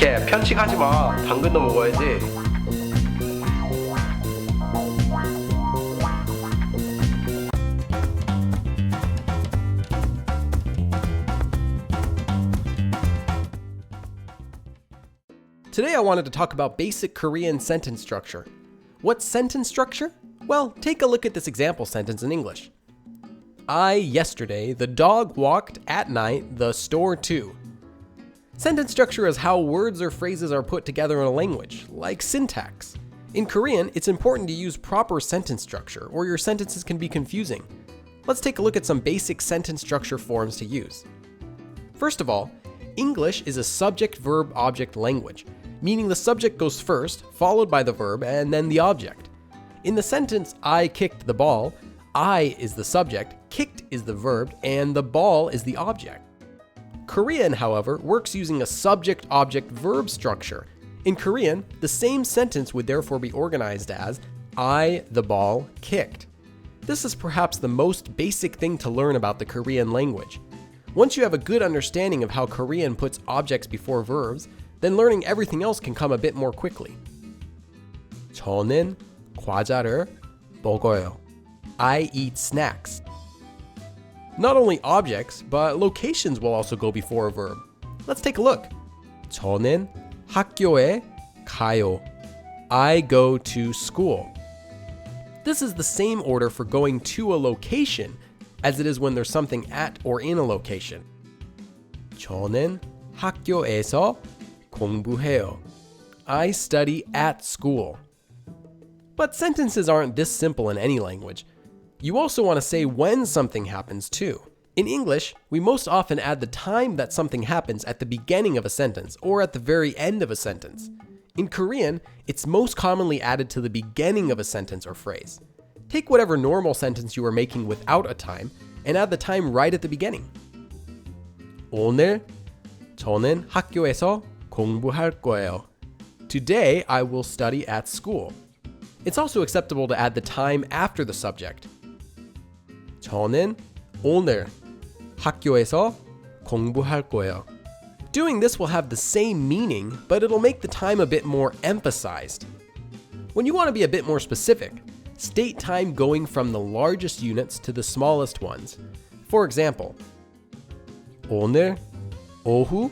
걔 편식하지 마. 당근도 먹어야지. Today I wanted to talk about basic Korean sentence structure. What's sentence structure? Well, take a look at this example sentence in English. Yesterday, the dog walked at night, the store too. Sentence structure is how words or phrases are put together in a language, like syntax. In Korean, it's important to use proper sentence structure, or your sentences can be confusing. Let's take a look at some basic sentence structure forms to use. First of all, English is a subject-verb-object language, meaning the subject goes first, followed by the verb, and then the object. In the sentence, I kicked the ball, I is the subject, kicked is the verb, and the ball is the object. Korean, however, works using a subject-object-verb structure. In Korean, the same sentence would therefore be organized as, I, the ball, kicked. This is perhaps the most basic thing to learn about the Korean language. Once you have a good understanding of how Korean puts objects before verbs, then learning everything else can come a bit more quickly. 저는 과자를 먹어요. I eat snacks. Not only objects, but locations will also go before a verb. Let's take a look. 저는 학교에 가요. I go to school. This is the same order for going to a location as it is when there's something at or in a location. 저는 학교에서 공부해요. I study at school. But sentences aren't this simple in any language. You also want to say when something happens too. In English, we most often add the time that something happens at the beginning of a sentence or at the very end of a sentence. In Korean, it's most commonly added to the beginning of a sentence or phrase. Take whatever normal sentence you are making without a time and add the time right at the beginning. 오늘 저는 학교에서 공부할 거예요. Today I will study at school. It's also acceptable to add the time after the subject. 저는 오늘 학교에서 공부할 거예요. Doing this will have the same meaning, but it'll make the time a bit more emphasized. When you want to be a bit more specific, state time going from the largest units to the smallest ones. For example, 오늘 오후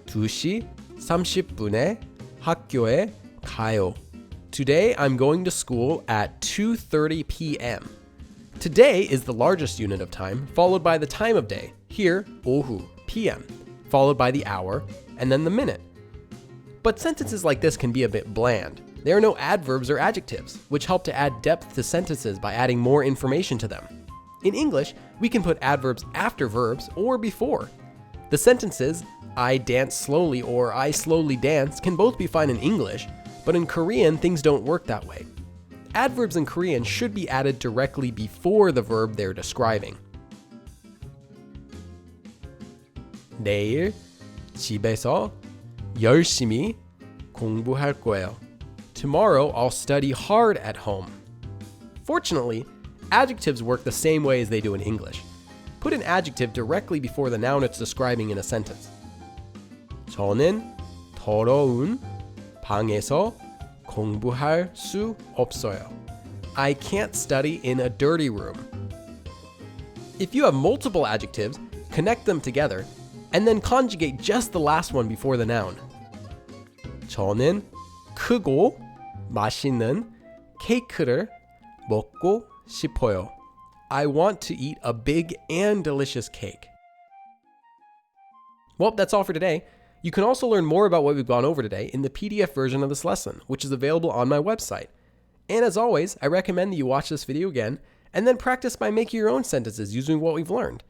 2시 30분에 학교에 가요. Today I'm going to school at 2:30 p.m. Today is the largest unit of time, followed by the time of day, here 오후 p.m., followed by the hour, and then the minute. But sentences like this can be a bit bland. There are no adverbs or adjectives, which help to add depth to sentences by adding more information to them. In English, we can put adverbs after verbs or before. The sentences, I dance slowly or I slowly dance can both be fine in English, but in Korean, things don't work that way. Adverbs in Korean should be added directly before the verb they're describing. 내일 집에서 열심히 공부할 거예요. Tomorrow I'll study hard at home. Fortunately, adjectives work the same way as they do in English. Put an adjective directly before the noun it's describing in a sentence. 저는 더러운 방에서 공부할 수 없어요. I can't study in a dirty room. If you have multiple adjectives, connect them together, and then conjugate just the last one before the noun. 저는 크고 맛있는 케이크를 먹고 싶어요. I want to eat a big and delicious cake. Well, that's all for today. You can also learn more about what we've gone over today in the PDF version of this lesson, which is available on my website. And as always, I recommend that you watch this video again and then practice by making your own sentences using what we've learned.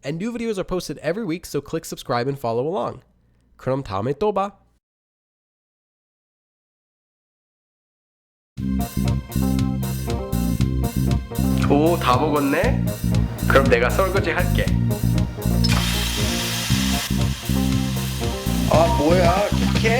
And new videos are posted every week, so click subscribe and follow along. 그럼 다음에 또 봐. 오, 다 먹었네? 그럼 내가 설거지 할게. 아, 뭐야? 어떡해?